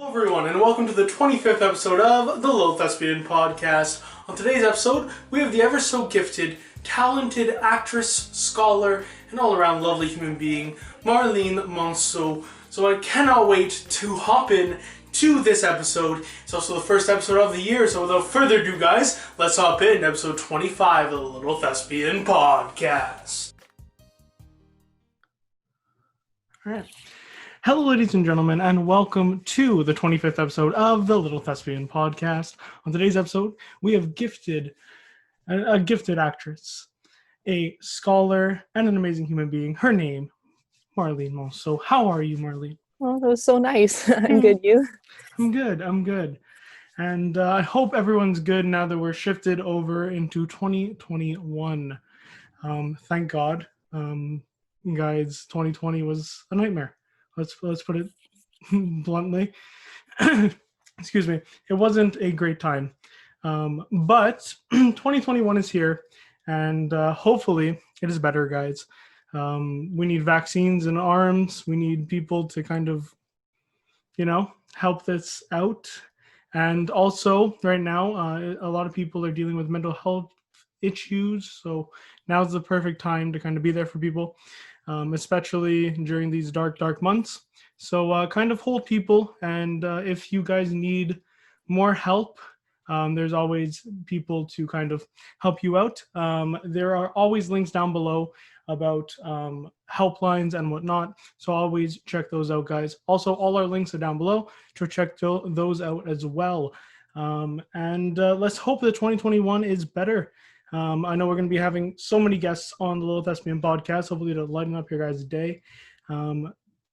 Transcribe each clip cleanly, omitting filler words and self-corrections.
Hello everyone, and welcome to the 25th episode of the Little Thespian Podcast. On today's episode, we have the ever so gifted, talented actress, scholar, and all-around lovely human being, Marleen Manseau. So I cannot wait to hop in to this episode. It's also the first episode of the year, so without further ado, guys, let's hop in to episode 25 of the Little Thespian Podcast. Alright. Hello, ladies and gentlemen, and welcome to the 25th episode of the Little Thespian Podcast. On today's episode, we have a gifted actress, a scholar, and an amazing human being. Her name, Marleen Manseau. So how are you, Marleen? Oh, that was so nice. I'm good, you? I'm good. And I hope everyone's good now that we're shifted over into 2021. Thank God. Guys, 2020 was a nightmare. Let's put it bluntly. Excuse me. It wasn't a great time. But 2021 is here, and hopefully it is better, guys. We need vaccines and arms. We need people to kind of, help this out. And also, right now, a lot of people are dealing with mental health issues. So now's the perfect time to kind of be there for people. Especially during these dark months. So kind of hold people, and if you guys need more help, there's always people to kind of help you out. There are always links down below about helplines and whatnot, so always check those out, guys. Also, all our links are down below, so check those out as well. And let's hope that 2021 is better. I know we're going to be having so many guests on the Little Thespian Podcast, hopefully to lighten up your guys' day.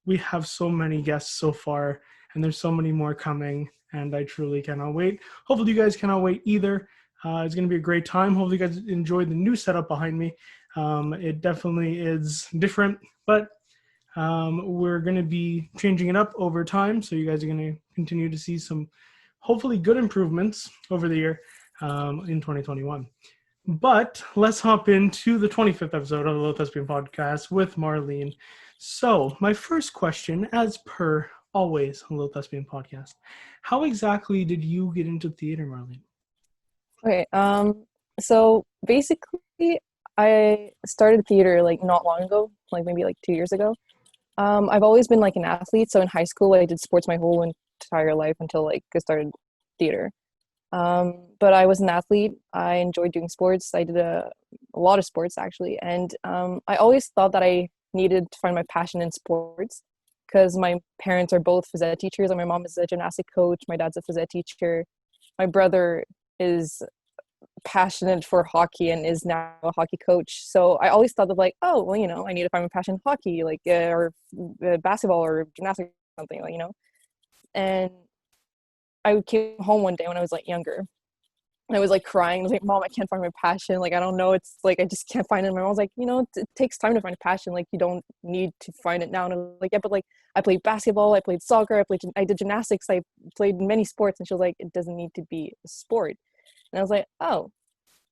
We have so many guests so far, and there's so many more coming, and I truly cannot wait. Hopefully you guys cannot wait either. It's going to be a great time. Hopefully you guys enjoyed the new setup behind me. It definitely is different, but we're going to be changing it up over time, so you guys are going to continue to see some hopefully good improvements over the year in 2021. But let's hop into the 25th episode of the Little Thespian Podcast with Marleen. So my first question, as per always on the Little Thespian Podcast, how exactly did you get into theater, Marleen? Okay, so basically I started theater not long ago, maybe 2 years ago. I've always been an athlete, so in high school I did sports my whole entire life until I started theater. But I was an athlete. I enjoyed doing sports. I did a lot of sports, actually. And I always thought that I needed to find my passion in sports. because my parents are both phys ed teachers, and my mom is a gymnastic coach. My dad's a phys ed teacher. My brother is passionate for hockey and is now a hockey coach. So I always thought of like, oh, well, you know, I need to find my passion in hockey, like or basketball or gymnastics or something, like, you know. And I came home one day when I was like younger, and I was like crying. I was like, Mom, I can't find my passion. Like, I don't know. It's like, I just can't find it. And my mom was like, you know, it takes time to find a passion. Like, you don't need to find it now. And I was like, yeah, but like, I played basketball, I played soccer, I did gymnastics, I played many sports. And she was like, it doesn't need to be a sport. And I was like, oh,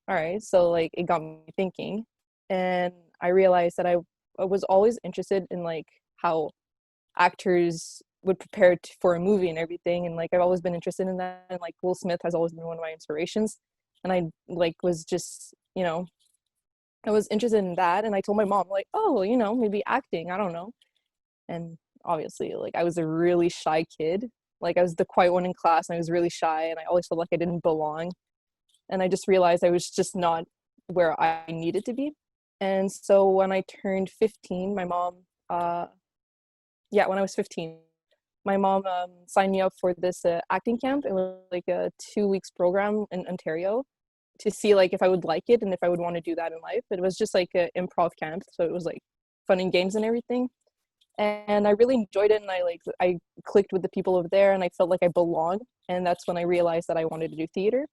all right. So like, it got me thinking. And I realized that I was always interested in like how actors would prepare for a movie and everything, and like I've always been interested in that, and like Will Smith has always been one of my inspirations, and I like was just, you know, I was interested in that, and I told my mom like, oh, you know, maybe acting, I don't know. And obviously like I was a really shy kid, like I was the quiet one in class, and I was really shy, and I always felt like I didn't belong, and I just realized I was just not where I needed to be. And so when I turned 15, my mom when I was 15, my mom signed me up for this acting camp. It was like a 2 weeks program in Ontario to see like if I would like it and if I would want to do that in life. It was just like an improv camp, so it was like fun and games and everything. And I really enjoyed it, and I clicked with the people over there, and I felt like I belonged. And that's when I realized that I wanted to do theater.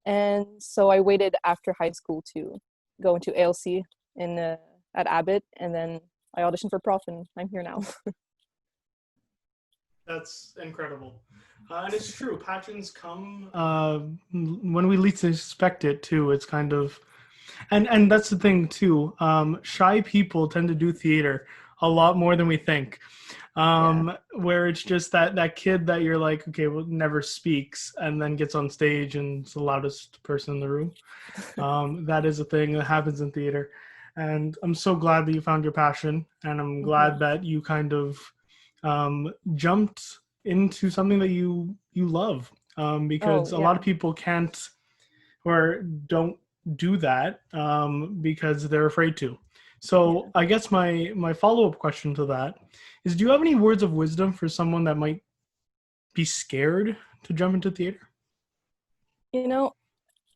And so I waited after high school to go into ALC in at Abbott, and then I auditioned for prof, and I'm here now. That's incredible. And it's true, passions come when we least expect it too. It's kind of, and that's the thing too. Shy people tend to do theater a lot more than we think. Where it's just that kid that you're like, okay, well, never speaks, and then gets on stage and is the loudest person in the room. That is a thing that happens in theater. And I'm so glad that you found your passion, and I'm glad that you kind of jumped into something that you love, because a lot of people can't or don't do that because they're afraid to. So I guess my follow-up question to that is, do you have any words of wisdom for someone that might be scared to jump into theater? You know,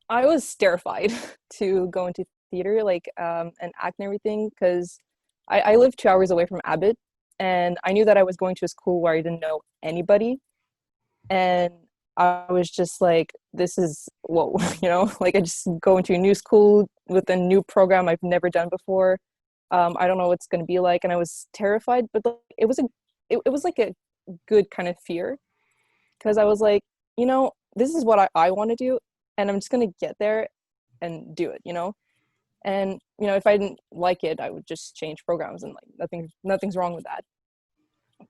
I was terrified to go into theater, like and act and everything, because I lived 2 hours away from Abbott, and I knew that I was going to a school where I didn't know anybody, and I was just like, this is whoa, you know, like I just go into a new school with a new program I've never done before. I don't know what it's going to be like, and I was terrified, but like, it was like a good kind of fear, because I was like, you know, this is what I want to do, and I'm just going to get there and do it, you know. And you know, if I didn't like it, I would just change programs, and like nothing's wrong with that.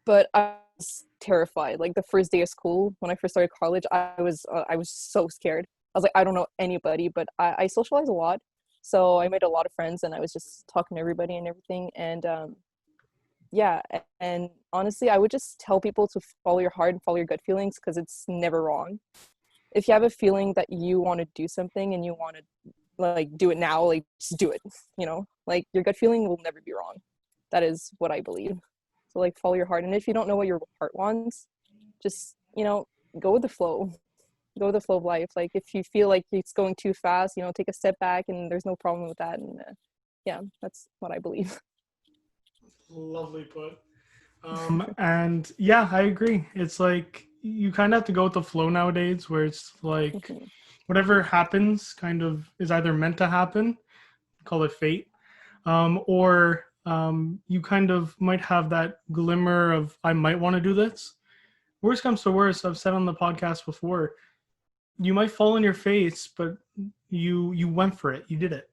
But I was terrified. Like the first day of school, when I first started college, I was so scared. I was like, I don't know anybody, but I socialize a lot, so I made a lot of friends, and I was just talking to everybody and everything. And and honestly, I would just tell people to follow your heart and follow your gut feelings, because it's never wrong. If you have a feeling that you want to do something and you want to like do it now, like just do it, you know, like your gut feeling will never be wrong. That is what I believe. So like follow your heart, and if you don't know what your heart wants, just, you know, go with the flow of life. Like if you feel like it's going too fast, you know, take a step back, and there's no problem with that. And that's what I believe. Lovely put. And yeah, I agree. It's like you kind of have to go with the flow nowadays, where it's like whatever happens kind of is either meant to happen, call it fate, or you kind of might have that glimmer of, I might want to do this. Worst comes to worst, I've said on the podcast before, you might fall on your face, but you went for it. You did it,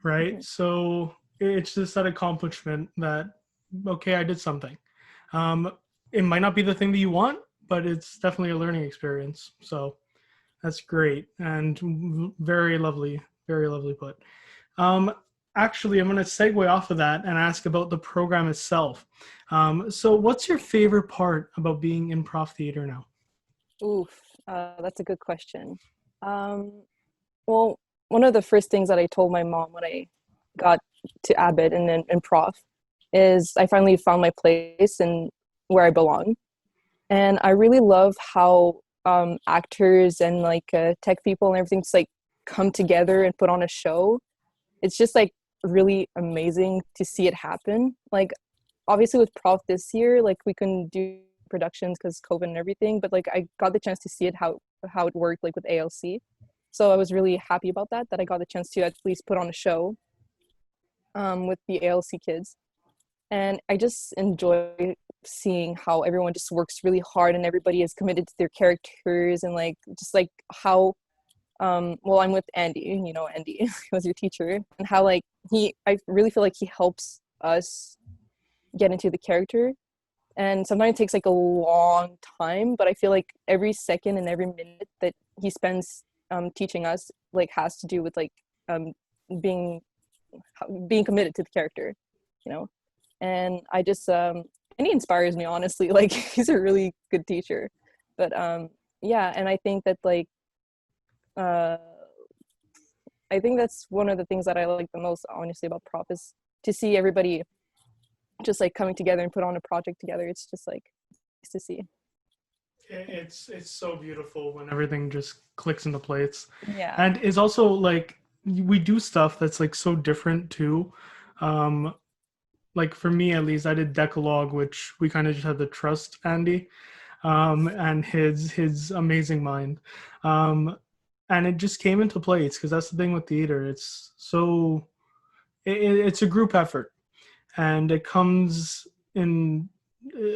right? So it's just that accomplishment that, okay, I did something. It might not be the thing that you want, but it's definitely a learning experience. So that's great and very lovely put. Actually, I'm going to segue off of that and ask about the program itself. So what's your favorite part about being in prof theater now? Oof, that's a good question. Well, one of the first things that I told my mom when I got to Abbott and then in prof is I finally found my place and where I belong. And I really love how actors and like tech people and everything just like come together and put on a show. It's just like really amazing to see it happen. Like obviously with Prof this year, like we couldn't do productions because COVID and everything, but like I got the chance to see it how it worked like with ALC. So I was really happy about that I got the chance to at least put on a show with the ALC kids. And I just enjoy seeing how everyone just works really hard and everybody is committed to their characters, and like just like how well, I'm with Andy, you know, Andy he was your teacher, and how like I really feel like he helps us get into the character. And sometimes it takes like a long time, but I feel like every second and every minute that he spends teaching us like has to do with like being committed to the character, you know. And I just and he inspires me, honestly. Like he's a really good teacher. But yeah, and I think that like I think that's one of the things that I like the most, honestly, about Prop, is to see everybody just like coming together and put on a project together. It's just like nice to see. It's so beautiful when everything just clicks into place. Yeah. And it's also like we do stuff that's like so different too. Like for me at least, I did Decalogue, which we kind of just had to trust Andy and his amazing mind. And it just came into place because that's the thing with theater. It's so it's a group effort, and it comes in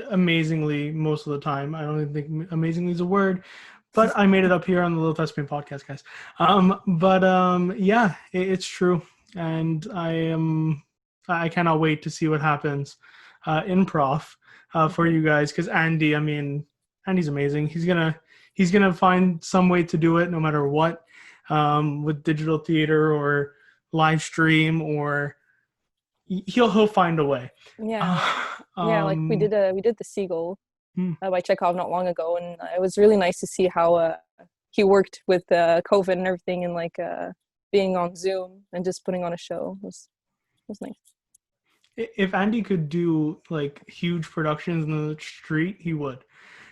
amazingly most of the time. I don't even think amazingly is a word, but I made it up here on the Little Thespian Podcast, guys. Yeah, it's true, and I cannot wait to see what happens in Prof for you guys, because Andy, I mean, Andy's amazing. He's gonna find some way to do it no matter what, with digital theater or live stream, or he'll find a way. Yeah. Yeah, like we did the Seagull by Chekhov not long ago, and it was really nice to see how he worked with COVID and everything, and like being on Zoom and just putting on a show was nice. If Andy could do like huge productions in the street, he would.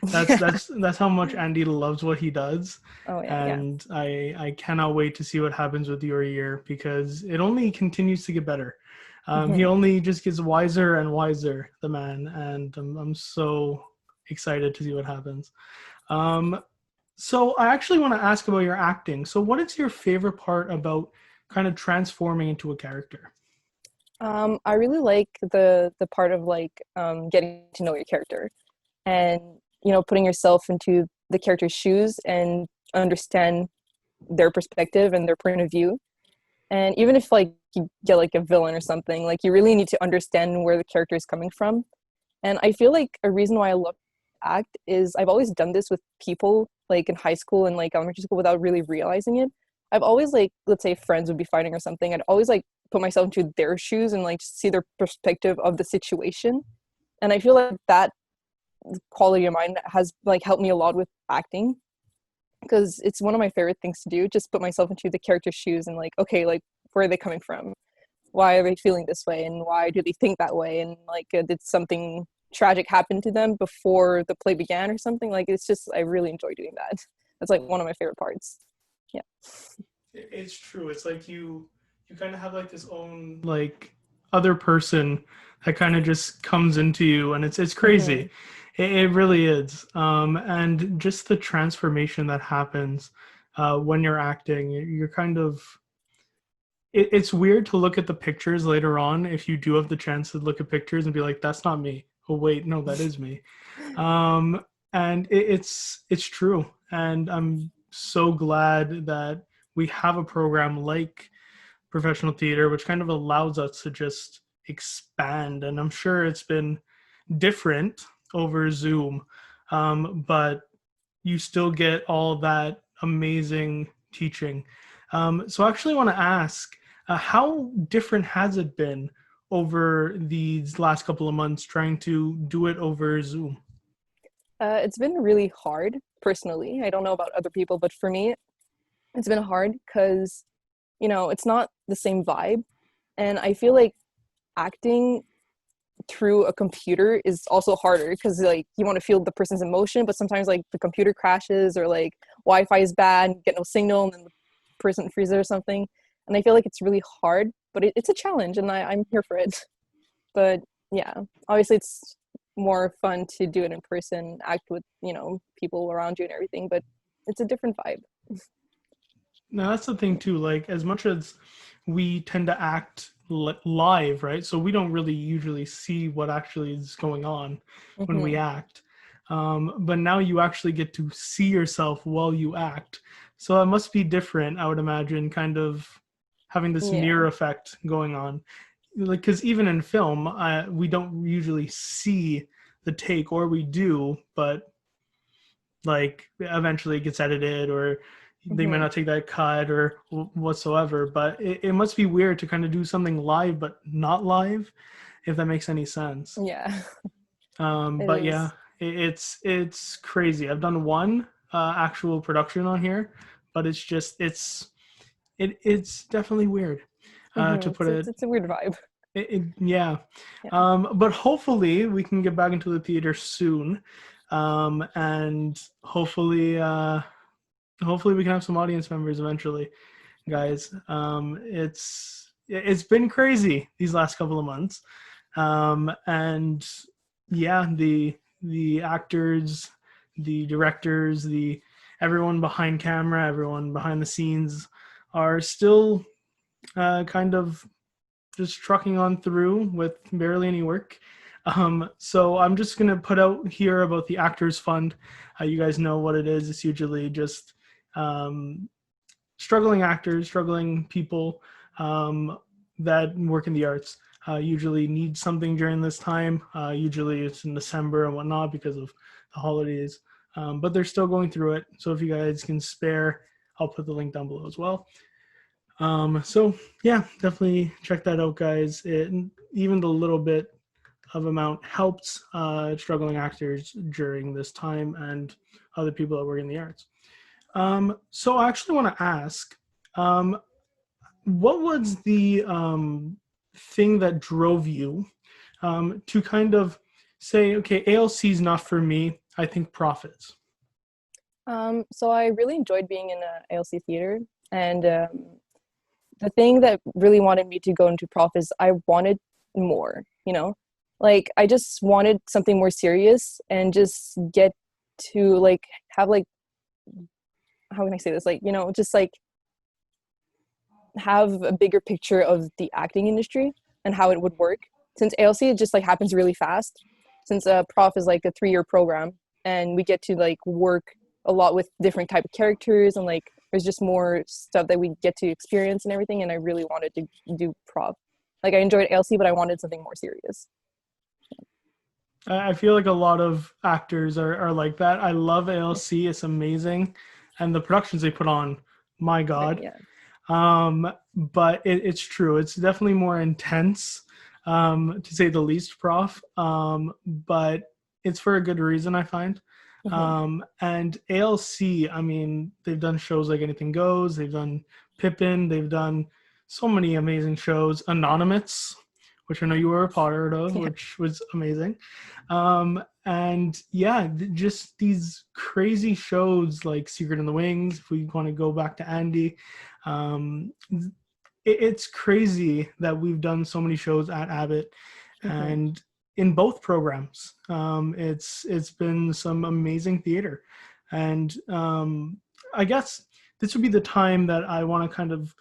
That's how much Andy loves what he does. Oh yeah, and I cannot wait to see what happens with your year, because it only continues to get better. He only just gets wiser and wiser, the man, and I'm so excited to see what happens. So I actually want to ask about your acting. So what is your favorite part about kind of transforming into a character? I really like the part of like getting to know your character, and you know, putting yourself into the character's shoes and understand their perspective and their point of view. And even if like you get like a villain or something, like you really need to understand where the character is coming from. And I feel like a reason why I love to act is I've always done this with people like in high school and like elementary school without really realizing it. I've always like, let's say friends would be fighting or something, I'd always like put myself into their shoes and like see their perspective of the situation. And I feel like that quality of mine has like helped me a lot with acting, because it's one of my favorite things to do, just put myself into the character's shoes and like, okay, like where are they coming from, why are they feeling this way, and why do they think that way, and like did something tragic happen to them before the play began or something. Like it's just, I really enjoy doing that. That's like one of my favorite parts. Yeah, it's true. It's like you kind of have like this own like other person that kind of just comes into you, and it's crazy. It really is. And just the transformation that happens when you're acting, you're kind of, it's weird to look at the pictures later on, if you do have the chance to look at pictures and be like, that's not me. Oh wait, no, that is me. And it's true. And I'm so glad that we have a program like professional theater, which kind of allows us to just expand. And I'm sure it's been different over Zoom, but you still get all that amazing teaching. So I actually want to ask, how different has it been over these last couple of months trying to do it over Zoom? it's been really hard personally. I don't know about other people, but for me, it's been hard because, you know, it's not the same vibe. And I feel like acting through a computer is also harder because like you want to feel the person's emotion, but sometimes like the computer crashes or like Wi-Fi is bad, and you get no signal, and then the person freezes or something. And I feel like it's really hard, but it's a challenge, and I'm here for it. But yeah, obviously it's more fun to do it in person, act with, you know, people around you and everything, but it's a different vibe. Now that's the thing too. Like as much as we tend to act live, right? So we don't really usually see what actually is going on when we act. But now you actually get to see yourself while you act. So it must be different, I would imagine, kind of having this mirror effect going on. Like, because even in film, we don't usually see the take, or we do, but like eventually it gets edited, or they might not take that cut or whatsoever. But it must be weird to kind of do something live but not live, if that makes any sense. Yeah. But yeah, it's crazy. I've done one actual production on here, but it's definitely weird, to put it. It's a weird vibe. Yeah. But hopefully we can get back into the theater soon, and hopefully we can have some audience members eventually, guys. It's been crazy these last couple of months, and yeah, the actors, the directors, the everyone behind camera, everyone behind the scenes are still kind of just trucking on through with barely any work. So I'm just going to put out here about the Actors Fund. You guys know what it is. It's usually just struggling actors, struggling people that work in the arts. Usually need something during this time. Usually it's in December and whatnot because of the holidays. But they're still going through it. So if you guys can spare, I'll put the link down below as well. So yeah, definitely check that out, guys. Even the little bit of amount helps struggling actors during this time and other people that work in the arts. So I actually want to ask, what was the thing that drove you to kind of say, okay, ALC is not for me, I think profits? So I really enjoyed being in a ALC theater, and the thing that really wanted me to go into prof is I wanted more, you know, like I just wanted something more serious and just get to like have like, how can I say this, like, you know, just like have a bigger picture of the acting industry and how it would work, since ALC it just like happens really fast, since prof is like a 3-year program, and we get to like work a lot with different type of characters, and like there's just more stuff that we get to experience and everything. And I really wanted to do prof. Like I enjoyed ALC, but I wanted something more serious. I feel like a lot of actors are like that. I love ALC. It's amazing. And the productions they put on, my God. Yeah. But it's true. It's definitely more intense, to say the least, prof. But it's for a good reason, I find. And ALC, I mean, they've done shows like Anything Goes. They've done Pippin. They've done so many amazing shows. Anonymous, which I know you were a part of, which was amazing. And yeah, just these crazy shows like Secret in the Wings, if we want to go back to Andy. It's crazy that we've done so many shows at Abbott, and in both programs. It's been some amazing theater. And I guess this would be the time that I want to kind of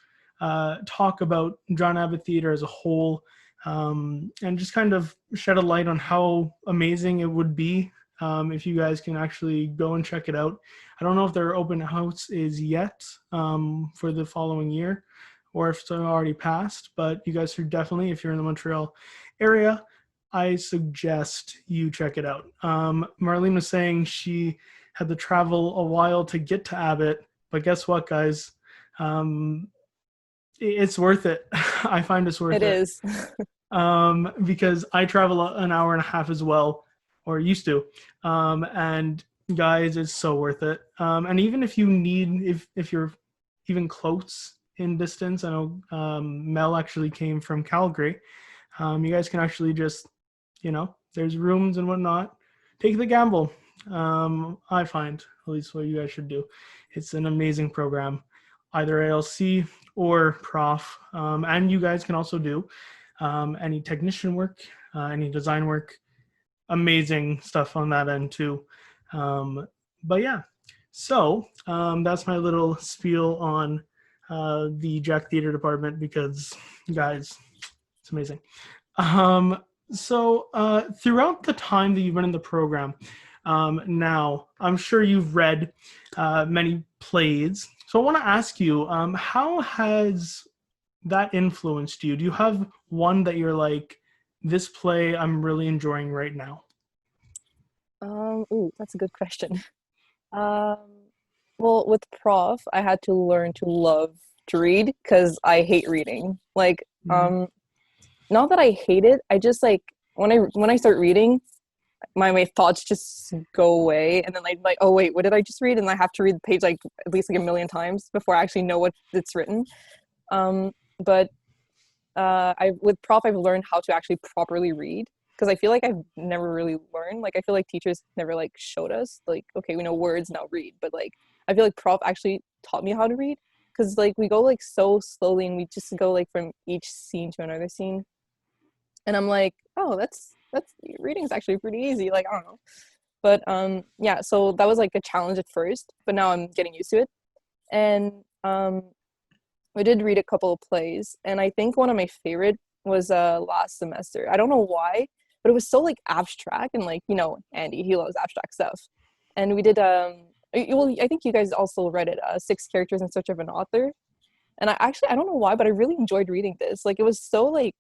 talk about John Abbott Theater as a whole, and just kind of shed a light on how amazing it would be if you guys can actually go and check it out. I don't know if their open house is yet for the following year, or if it's already passed, but you guys should definitely, if you're in the Montreal area, I suggest you check it out. Marleen was saying she had to travel a while to get to Abbott, but guess what, guys? It's worth it. I find it's worth it. It is. Because I travel an hour and a half as well, or used to. And guys, it's so worth it. And even if you need, if you're even close in distance, I know Mel actually came from Calgary. You guys can actually just, there's rooms and whatnot. Take the gamble. I find, at least what you guys should do. It's an amazing program, either ALC or prof. And you guys can also do any technician work, any design work. Amazing stuff on that end too. But yeah, so that's my little spiel on the Jack Theater Department, because, guys, it's amazing. So throughout the time that you've been in the program, now I'm sure you've read many plays. So I want to ask you, how has that influenced you? Do you have one that you're like, this play I'm really enjoying right now? Ooh, that's a good question. Well, with prof, I had to learn to love to read because I hate reading. Like, not that I hate it, I just like when I start reading, my thoughts just go away, and then I'm like, oh wait, what did I just read? And I have to read the page like at least like a million times before I actually know what it's written. But with prof, I've learned how to actually properly read, because I feel like I've never really learned. Like, I feel like teachers never like showed us like, okay, we know words, now read. But like, I feel like prof actually taught me how to read, because like we go like so slowly, and we just go like from each scene to another scene, and I'm like, oh, that's reading is actually pretty easy. Like, I don't know. But yeah, so that was like a challenge at first, but now I'm getting used to it. And I did read a couple of plays, and I think one of my favorite was last semester. I don't know why, but it was so like abstract, and like, Andy, he loves abstract stuff. And we did well, I think you guys also read it, 6 Characters in Search of an Author. And I don't know why, but I really enjoyed reading this. Like, it was so like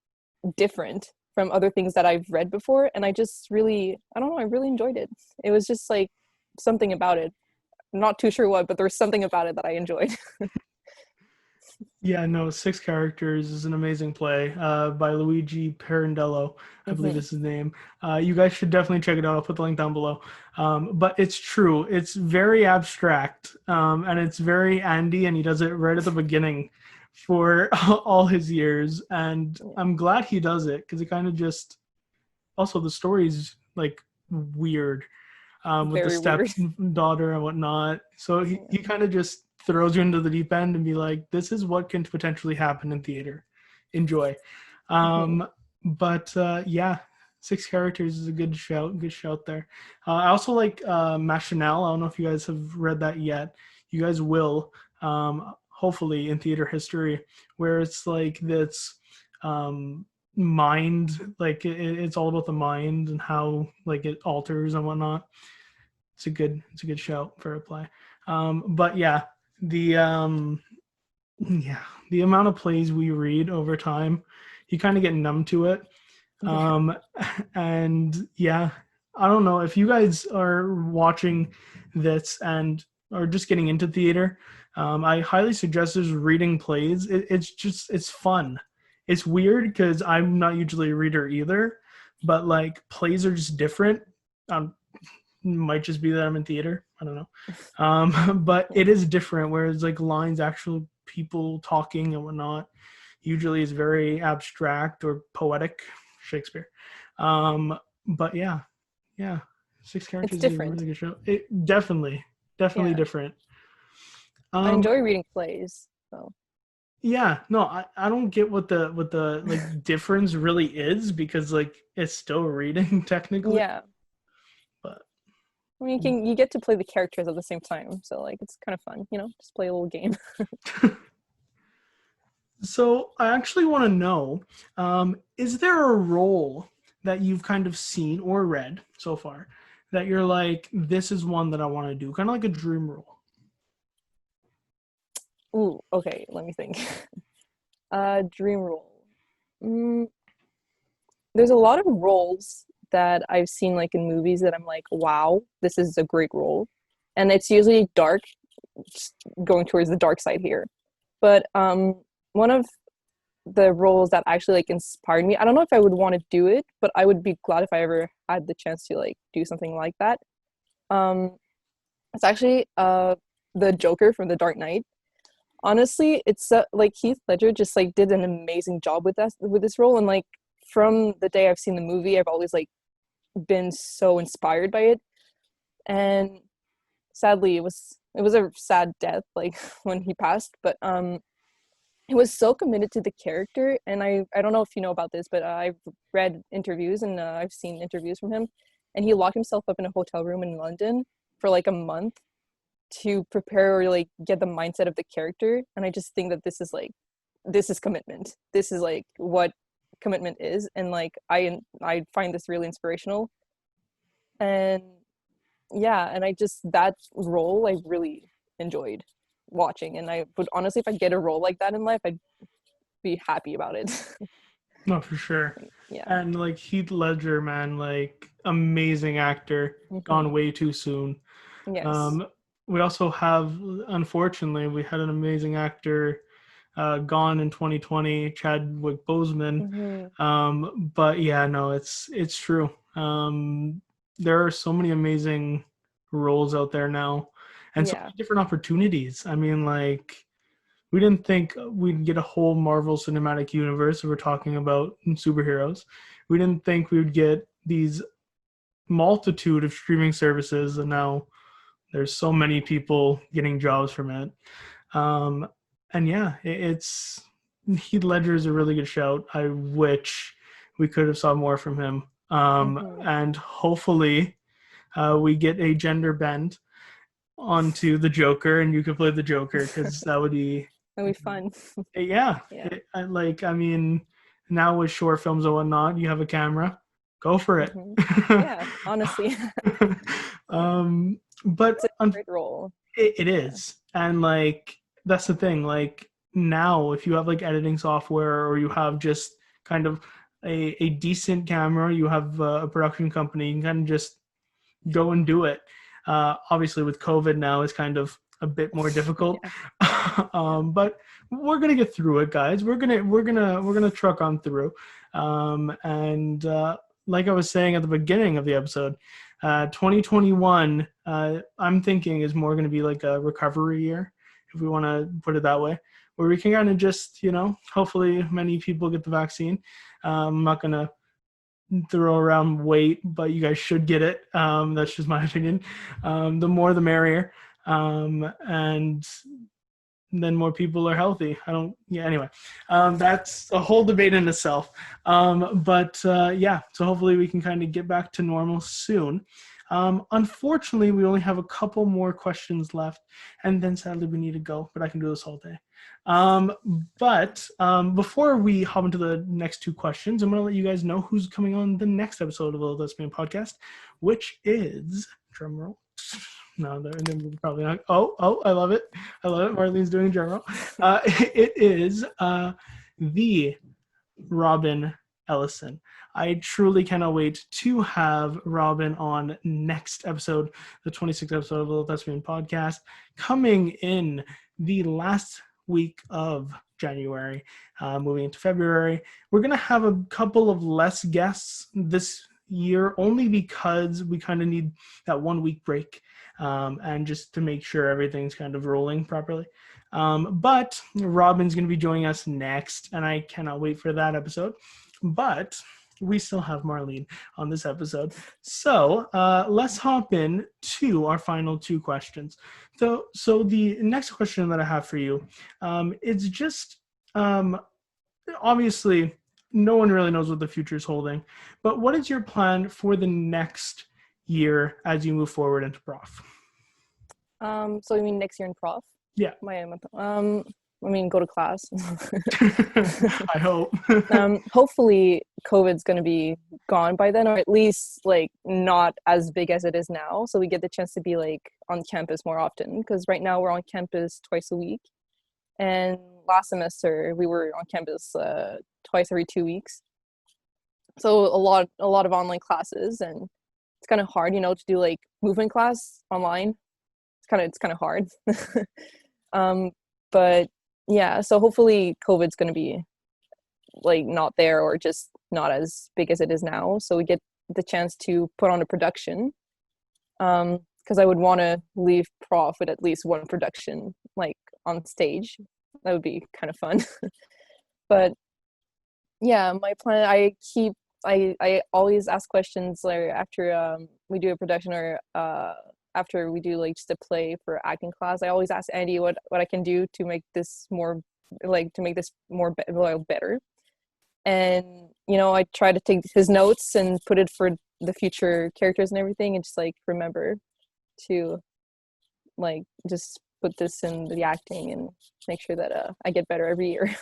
different from other things that I've read before, and I just really, I don't know, I really enjoyed it. It was just like something about it. I'm not too sure what, but there was something about it that I enjoyed. Yeah, no, 6 Characters is an amazing play by Luigi Pirandello, I believe is his name. You guys should definitely check it out. I'll put the link down below. But it's true. It's very abstract, and it's very Andy, and he does it right at the beginning for all his years. And I'm glad he does it, because it kind of just... Also, the story's like weird with the stepdaughter and whatnot. So he kind of just throws you into the deep end and be like, this is what can potentially happen in theater. Enjoy. But yeah, 6 Characters is a good shout there. I also like Machinelle. I don't know if you guys have read that yet. You guys will, hopefully, in theater history, where it's like this mind, like it's all about the mind and how like it alters and whatnot. It's a good shout for a play. But yeah, the amount of plays we read over time, you kind of get numb to it. And yeah, I don't know if you guys are watching this and are just getting into theater. I highly suggest just reading plays. It's fun. It's weird because I'm not usually a reader either, but like plays are just different. Might just be that I'm in theater. I don't know. But it is different, whereas like lines, actual people talking and whatnot, usually is very abstract or poetic, Shakespeare. But yeah. 6 Characters It's different. is a really good show. It definitely different. I enjoy reading plays, so. Yeah, no, I don't get what the like difference really is, because like it's still reading technically. Yeah. But I mean, you get to play the characters at the same time, so like it's kind of fun, just play a little game. So I actually want to know, is there a role that you've kind of seen or read so far that you're like, this is one that I want to do, kind of like a dream role? Ooh, okay, let me think. Dream role. There's a lot of roles that I've seen like in movies that I'm like, wow, this is a great role. And it's usually dark, going towards the dark side here. But one of the roles that actually like inspired me, I don't know if I would want to do it, but I would be glad if I ever had the chance to like do something like that. It's actually the Joker from The Dark Knight. Honestly, it's like Heath Ledger just like did an amazing job with this role, and like from the day I've seen the movie, I've always like been so inspired by it. And sadly, it was a sad death, like when he passed. But he was so committed to the character, and I don't know if you know about this, but I've read interviews and I've seen interviews from him, and he locked himself up in a hotel room in London for like a month to prepare or like get the mindset of the character. And I just think that this is commitment. This is like what commitment is, and like I find this really inspirational. And yeah, and I just, that role I really enjoyed watching, and I would honestly, if I get a role like that in life, I'd be happy about it. No, for sure. Yeah. And like Heath Ledger, man, like amazing actor, gone way too soon. Yes. We also have, unfortunately, we had an amazing actor gone in 2020, Chadwick Boseman. But yeah, no, it's true. There are so many amazing roles out there now, and so many different opportunities. I mean, like, we didn't think we'd get a whole Marvel Cinematic Universe if we're talking about superheroes. We didn't think we would get these multitude of streaming services, and now there's so many people getting jobs from it. And yeah, it's Heath Ledger is a really good shout. I wish we could have saw more from him. And hopefully we get a gender bend onto the Joker, and you could play the Joker, because that'd be fun. Yeah. I mean, now with short films and whatnot, you have a camera, go for it. Yeah, honestly. But it's a great role. It is. And like, that's the thing. Like, now, if you have like editing software, or you have just kind of a decent camera, you have a production company, you can kind of just go and do it. Obviously, with COVID now, it's kind of a bit more difficult. But we're gonna get through it, guys. We're gonna truck on through. And like I was saying at the beginning of the episode, 2021, I'm thinking, is more gonna be like a recovery year, if we want to put it that way, where we can kind of just, hopefully many people get the vaccine. I'm not gonna throw around weight, but you guys should get it. That's just my opinion. The more the merrier. And then more people are healthy. Anyway, that's a whole debate in itself. But so hopefully we can kind of get back to normal soon. Unfortunately, we only have a couple more questions left, and then sadly we need to go, but I can do this all day. But before we hop into the next two questions, I'm going to let you guys know who's coming on the next episode of the Little Thespian Podcast, which is, drumroll. No, they're probably not. Oh, I love it. Marleen's doing a drum roll. It is the Robin Ellison. I truly cannot wait to have Robin on next episode, the 26th episode of the Little Thespian Podcast, coming in the last week of January, moving into February. We're going to have a couple of less guests this year, only because we kind of need that 1 week break, and just to make sure everything's kind of rolling properly. But Robin's going to be joining us next, and I cannot wait for that episode. But we still have Marleen on this episode. So let's hop in to our final two questions. So the next question that I have for you, it's just, obviously, no one really knows what the future is holding, but what is your plan for the next year as you move forward into prof? So you mean next year in prof? Yeah. Go to class. I hope. Hopefully COVID's going to be gone by then, or at least like not as big as it is now. So we get the chance to be like on campus more often, because right now we're on campus twice a week. And last semester we were on campus twice every 2 weeks. So a lot of online classes, and it's kind of hard, to do like movement class online. It's kind of hard. But yeah, so hopefully COVID's going to be like not there, or just not as big as it is now. So we get the chance to put on a production. Because I would want to leave prof with at least one production, like on stage. That would be kind of fun. But Yeah, my plan. I always ask questions like after we do a production or after we do like just a play for acting class. I always ask Andy what I can do to make this more better. And I try to take his notes and put it for the future characters and everything, and just like remember to like just put this in the acting and make sure that I get better every year.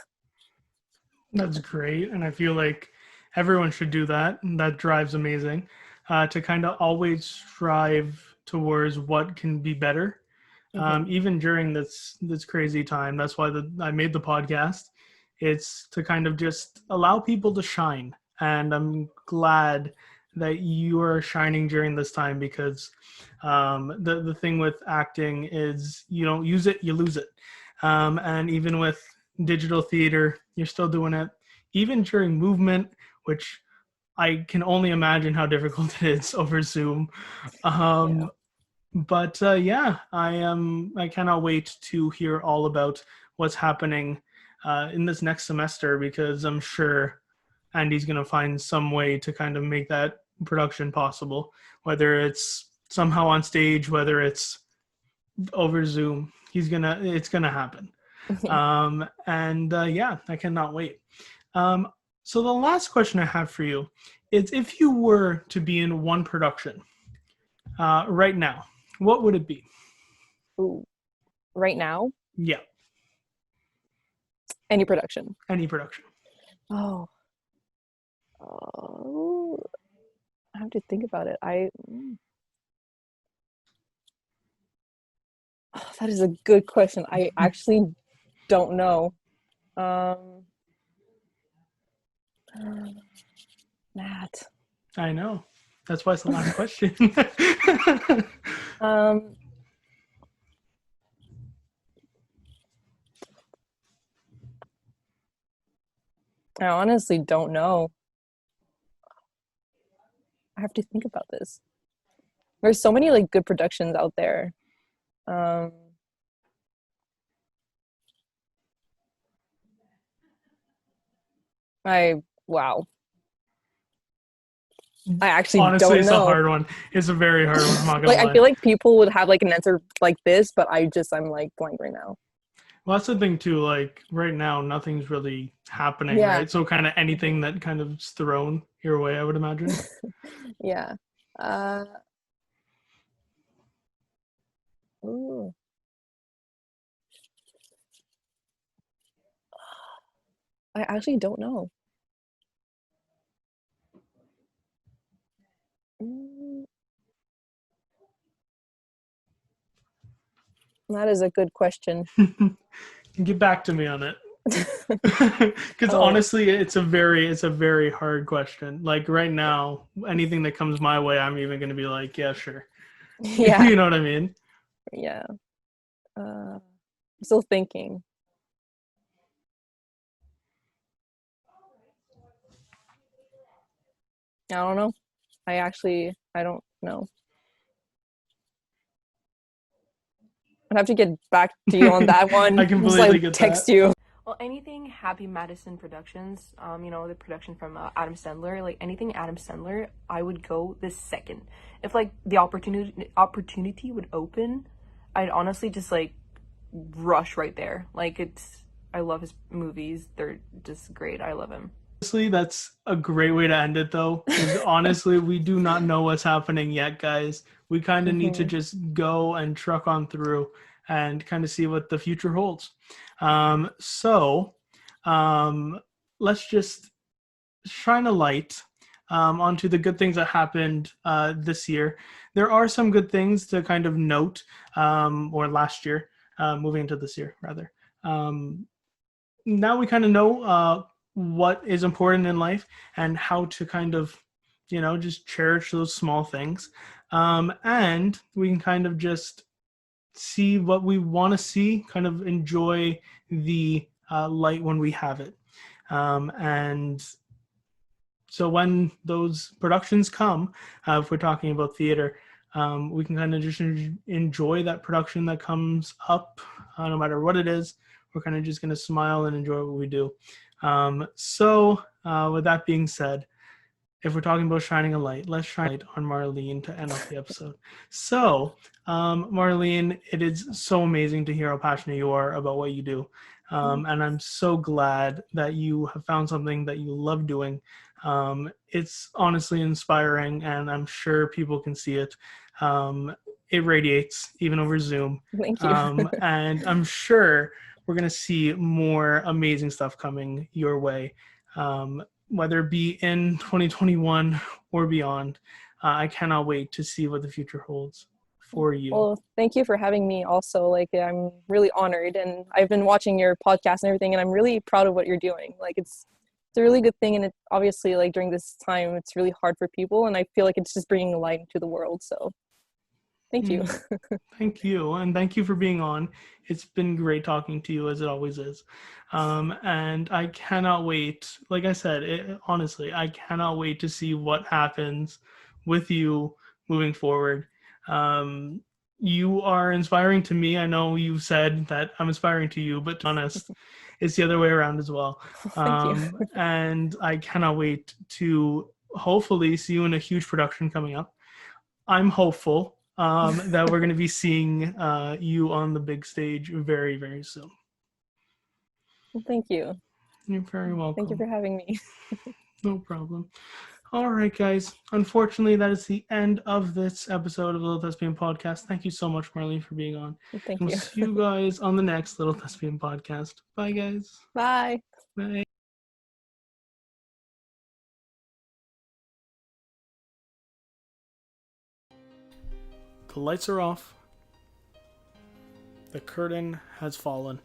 That's great. And I feel like everyone should do that. And that drives amazing. To kind of always strive towards what can be better. Mm-hmm. Even during this crazy time. That's why I made the podcast. It's to kind of just allow people to shine. And I'm glad that you are shining during this time, because the thing with acting is you don't use it, you lose it. And even with digital theater, you're still doing it. Even during movement, which I can only imagine how difficult it is over Zoom. Yeah. But yeah, I cannot wait to hear all about what's happening in this next semester, because I'm sure Andy's going to find some way to kind of make that production possible, whether it's somehow on stage, whether it's over Zoom. It's gonna happen. And yeah, I cannot wait. So the last question I have for you is, if you were to be in one production right now, what would it be? Ooh. Right now, Yeah, any production. any production. Oh. Oh. I have to think about it. Oh, that is a good question. I actually don't know. Matt. I know. That's why it's the last question. Um, I honestly don't know. I have to think about this. There's so many like good productions out there. Um, wow. I actually Honestly, don't it's a know. hard one. It's a very hard one. I'm not gonna Like lie. I feel like people would have like an answer like this, but I'm like blank right now. Well, that's the thing too. Like right now, nothing's really happening, Yeah. right? So kind of anything that kind of is thrown your way, I would imagine. Yeah. Ooh. I actually don't know. That is a good question. Get back to me on it. Because Oh. honestly, it's a very hard question. Like right now, anything that comes my way, I'm even going to be like, yeah, sure. Yeah. You know what I mean? Yeah. I'm still thinking. I don't know. I don't know. I'd have to get back to you on that one. I completely get text that. you. Well, anything Happy Madison Productions, the production from Adam Sandler, like anything Adam Sandler, I would go this second. If like the opportunity would open, I'd honestly just like rush right there. Like I love his movies. They're just great. I love him. Honestly, that's a great way to end it, though. Because honestly, we do not know what's happening yet, guys. We kind of need to just go and truck on through and kind of see what the future holds. So let's just shine a light onto the good things that happened this year. There are some good things to kind of note, or last year, moving into this year, rather. Now we kind of know what is important in life and how to kind of, just cherish those small things. And we can kind of just see what we want to see, kind of enjoy the light when we have it. And so when those productions come, if we're talking about theater, we can kind of just enjoy that production that comes up, no matter what it is. we're kind of just going to smile and enjoy what we do. So with that being said, if we're talking about shining a light, let's shine a light on Marleen to end off the episode. So, Marleen, it is so amazing to hear how passionate you are about what you do. And I'm so glad that you have found something that you love doing. It's honestly inspiring, and I'm sure people can see it. It radiates, even over Zoom. Thank you. And I'm sure we're going to see more amazing stuff coming your way. Whether it be in 2021 or beyond. I cannot wait to see what the future holds for you. Well, thank you for having me also. Like, I'm really honored, and I've been watching your podcast and everything, and I'm really proud of what you're doing. Like, it's a really good thing, and it obviously, like, during this time, it's really hard for people, and I feel like it's just bringing light into the world, so thank you. Thank you, and thank you for being on. It's been great talking to you, as it always is. And I cannot wait. Like I said, honestly, I cannot wait to see what happens with you moving forward. You are inspiring to me. I know you said that I'm inspiring to you, but to be honest, it's the other way around as well. Thank you. And I cannot wait to hopefully see you in a huge production coming up. I'm hopeful that we're going to be seeing you on the big stage very, very soon. Well, thank you. You're very welcome. Thank you for having me. No problem. All right, guys. Unfortunately, that is the end of this episode of the Little Thespian Podcast. Thank you so much, Marleen, for being on. Thank We'll you. see you guys on the next Little Thespian Podcast. Bye, guys. Bye. Bye. The lights are off. The curtain has fallen.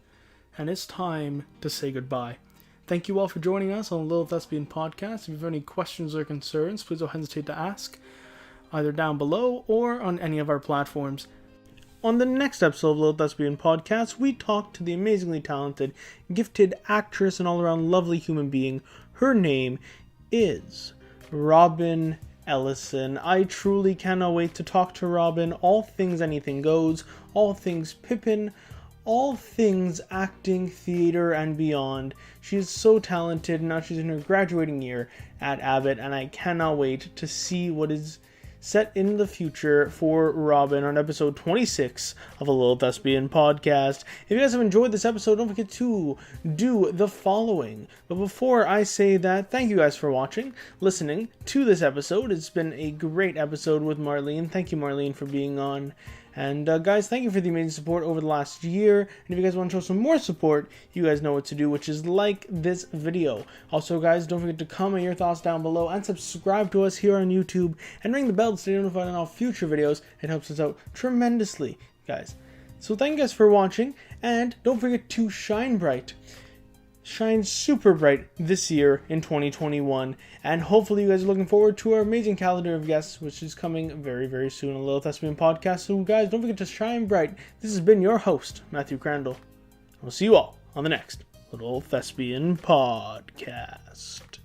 And it's time to say goodbye. Thank you all for joining us on the Little Thespian Podcast. If you have any questions or concerns, please don't hesitate to ask, either down below or on any of our platforms. On the next episode of Little Thespian Podcast, we talk to the amazingly talented, gifted actress and all-around lovely human being. Her name is Robin Ellison. I truly cannot wait to talk to Robin. All things anything goes, all things Pippin, all things acting, theater, and beyond. She is so talented. Now she's in her graduating year at Abbott, and I cannot wait to see what is set in the future for Robin on episode 26 of a Little Thespian Podcast. If you guys have enjoyed this episode, don't forget to do the following. But before I say that, thank you guys for watching, listening to this episode. It's been a great episode with Marleen. Thank you, Marleen, for being on. And guys, thank you for the amazing support over the last year. And if you guys want to show some more support, you guys know what to do, which is like this video. Also, guys, don't forget to comment your thoughts down below and subscribe to us here on YouTube and ring the bell to stay notified on all future videos. It helps us out tremendously, guys. So thank you guys for watching, and don't forget to shine bright. Shine super bright this year in 2021, and hopefully you guys are looking forward to our amazing calendar of guests, which is coming very, very soon on the Little Thespian Podcast. So guys, don't forget to shine bright. This has been your host, Matthew Crandall. We'll see you all on the next Little Thespian Podcast.